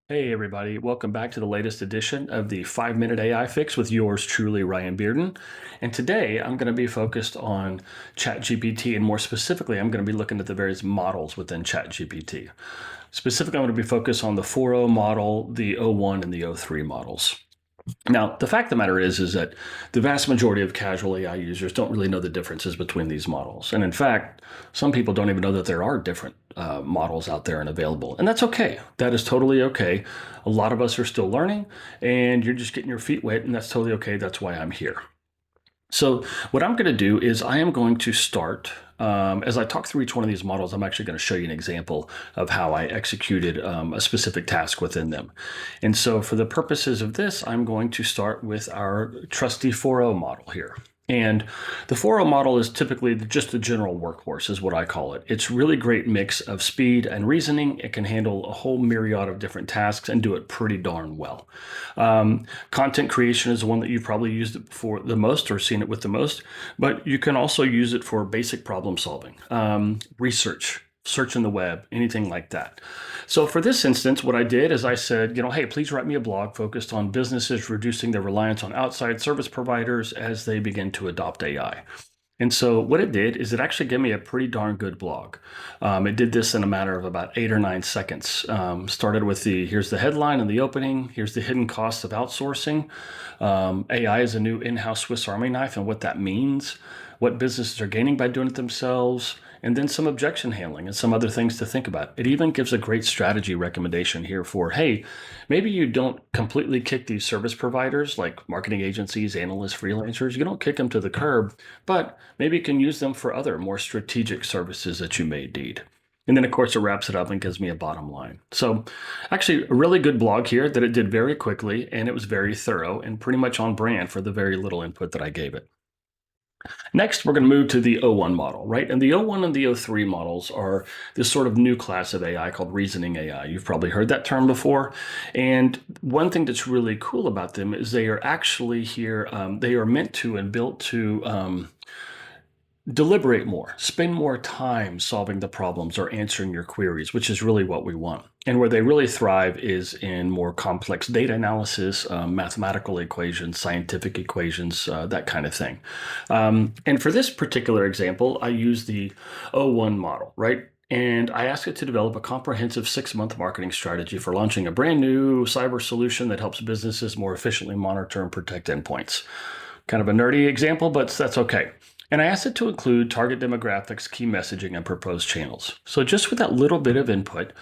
Hey, everybody. Welcome back to the latest edition of the 5 Minute AI Fix with yours truly, Ryan Bearden. And today I'm going to be focused on ChatGPT, and more specifically, I'm going to be looking at the various models within ChatGPT. Specifically, I'm going to be focused on the 4.0 model, the zero 01, and the zero 03 models. Now, the fact of the matter is that the vast majority of casual AI users don't really know the differences between these models. And in fact, some people don't even know that there are different models out there and available. And that's okay. That is totally okay. A lot of us are still learning, and you're just getting your feet wet, and that's totally okay. That's why I'm here. So what I'm going to do is I am going to start, as I talk through each one of these models, I'm actually going to show you an example of how I executed a specific task within them. And so for the purposes of this, I'm going to start with our trusty 4.0 model here. And the 4.0 model is typically just the general workhorse, is what I call it. It's really great mix of speed and reasoning. It can handle a whole myriad of different tasks and do it pretty darn well. Content creation is the one that you've probably used it for the most or seen it with the most, but you can also use it for basic problem solving, research, searching the web, anything like that. So for this instance, what I did is I said, hey, please write me a blog focused on businesses reducing their reliance on outside service providers as they begin to adopt AI. And so what it did is it actually gave me a pretty darn good blog. It did this in a matter of about 8 or 9 seconds. Started with here's the headline and the opening. Here's the hidden costs of outsourcing. AI is a new in-house Swiss Army knife and what that means, what businesses are gaining by doing it themselves, and then some objection handling and some other things to think about. It even gives a great strategy recommendation here for, hey, maybe you don't completely kick these service providers like marketing agencies, analysts, freelancers. You don't kick them to the curb, but maybe you can use them for other more strategic services that you may need. And then, of course, it wraps it up and gives me a bottom line. So, actually, a really good blog here that it did very quickly, and it was very thorough and pretty much on brand for the very little input that I gave it. Next, we're going to move to the zero 01 model, right? And the zero 01 and the zero 03 models are this sort of new class of AI called reasoning AI. You've probably heard that term before. And one thing that's really cool about them is they are actually here, they are meant to and built to deliberate more, spend more time solving the problems or answering your queries, which is really what we want. And where they really thrive is in more complex data analysis, mathematical equations, scientific equations, that kind of thing. And for this particular example, I use the zero 01 model, right? And I asked it to develop a comprehensive 6-month marketing strategy for launching a brand new cyber solution that helps businesses more efficiently monitor and protect endpoints. Kind of a nerdy example, but that's okay. And I asked it to include target demographics, key messaging, and proposed channels. So just with that little bit of input,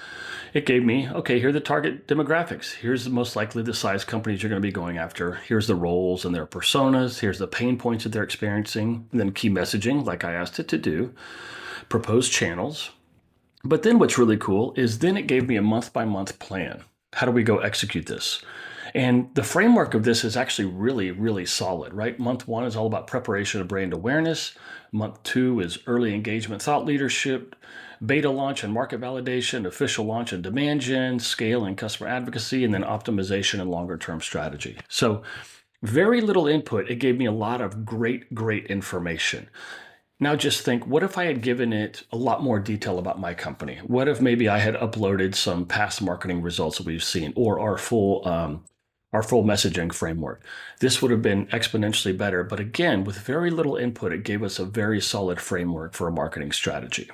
it gave me, okay, here are the target demographics. Here's most likely the size companies you're going to be going after. Here's the roles and their personas. Here's the pain points that they're experiencing. And then key messaging, like I asked it to do. Proposed channels. But then what's really cool is then it gave me a month-by-month plan. How do we go execute this? And the framework of this is actually really, really solid, right? Month 1 is all about preparation of brand awareness. Month 2 is early engagement, thought leadership, beta launch and market validation, official launch and demand gen, scale and customer advocacy, and then optimization and longer term strategy. So very little input. It gave me a lot of great, great information. Now just think, what if I had given it a lot more detail about my company? What if maybe I had uploaded some past marketing results that we've seen or our full messaging framework? This would have been exponentially better. But again, with very little input, it gave us a very solid framework for a marketing strategy.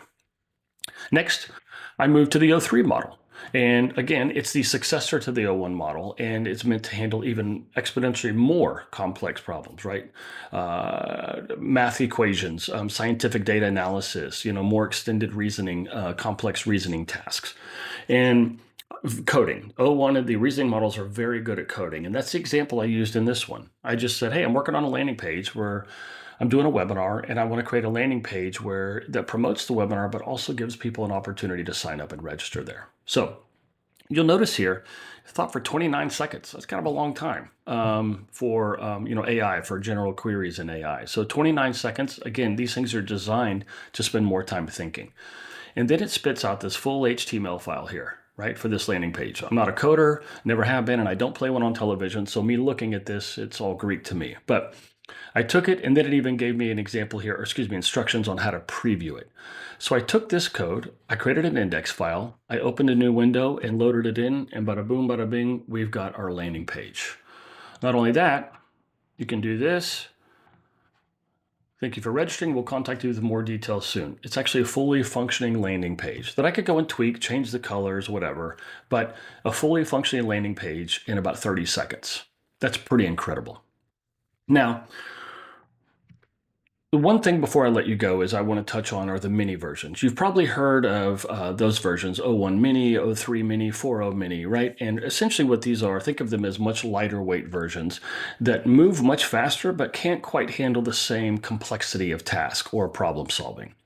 Next, I moved to the zero 03 model. And again, it's the successor to the zero 01 model, and it's meant to handle even exponentially more complex problems, right? Math equations, scientific data analysis, more extended reasoning, complex reasoning tasks. And coding. zero 01 and the reasoning models are very good at coding. And that's the example I used in this one. I just said, hey, I'm working on a landing page where I'm doing a webinar and I want to create a landing page that promotes the webinar, but also gives people an opportunity to sign up and register there. So you'll notice here, I thought for 29 seconds. That's kind of a long time for AI, for general queries in AI. So 29 seconds, again, these things are designed to spend more time thinking. And then it spits out this full HTML file here, right, for this landing page. I'm not a coder, never have been, and I don't play one on television. So me looking at this, it's all Greek to me. But I took it and then it even gave me an example here, or excuse me, instructions on how to preview it. So I took this code, I created an index file, I opened a new window and loaded it in, and bada boom, bada bing, we've got our landing page. Not only that, you can do this. Thank you for registering. We'll contact you with more details soon. It's actually a fully functioning landing page that I could go and tweak, change the colors, whatever, but a fully functioning landing page in about 30 seconds. That's pretty incredible. Now, the one thing before I let you go is I want to touch on are the mini versions. You've probably heard of those versions, O1 Mini, O3 Mini, 4.0 Mini, right? And essentially what these are, think of them as much lighter weight versions that move much faster but can't quite handle the same complexity of task or problem solving.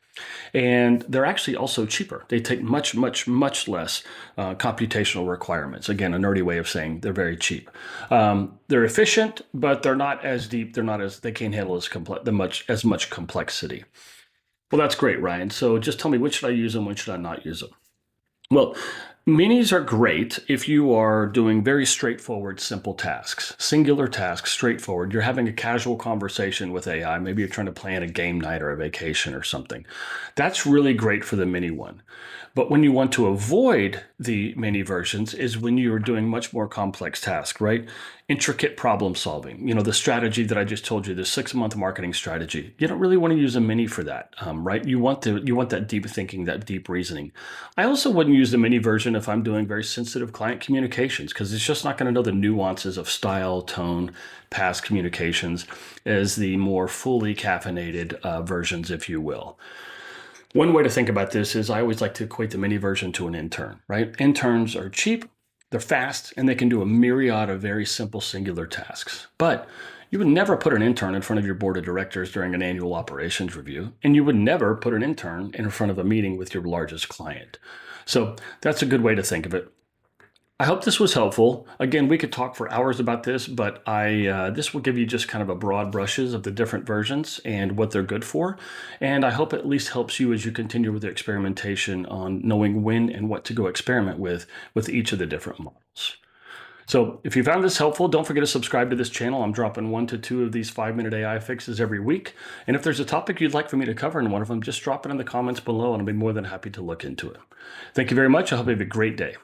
And they're actually also cheaper. They take much, much, much less computational requirements. Again, a nerdy way of saying they're very cheap. They're efficient, but they're not as deep. They're not as they can't handle as much complexity. Well, that's great, Ryan. So just tell me, when should I use them? When should I not use them? Well, minis are great if you are doing very straightforward, simple tasks, singular tasks, straightforward. You're having a casual conversation with AI. Maybe you're trying to plan a game night or a vacation or something. That's really great for the mini one. But when you want to avoid the mini versions is when you're doing much more complex tasks, right? Intricate problem solving. The strategy that I just told you, the 6-month marketing strategy. You don't really want to use a mini for that, right? You want that deep thinking, that deep reasoning. I also wouldn't use the mini version if I'm doing very sensitive client communications because it's just not going to know the nuances of style, tone, past communications as the more fully caffeinated versions, if you will. One way to think about this is I always like to equate the mini version to an intern, right? Interns are cheap, they're fast, and they can do a myriad of very simple singular tasks. But you would never put an intern in front of your board of directors during an annual operations review, and you would never put an intern in front of a meeting with your largest client. So that's a good way to think of it. I hope this was helpful. Again, we could talk for hours about this, but this will give you just kind of a broad brushes of the different versions and what they're good for. And I hope it at least helps you as you continue with the experimentation on knowing when and what to go experiment with each of the different models. So if you found this helpful, don't forget to subscribe to this channel. I'm dropping 1 to 2 of these 5-minute AI fixes every week. And if there's a topic you'd like for me to cover in one of them, just drop it in the comments below and I'll be more than happy to look into it. Thank you very much. I hope you have a great day.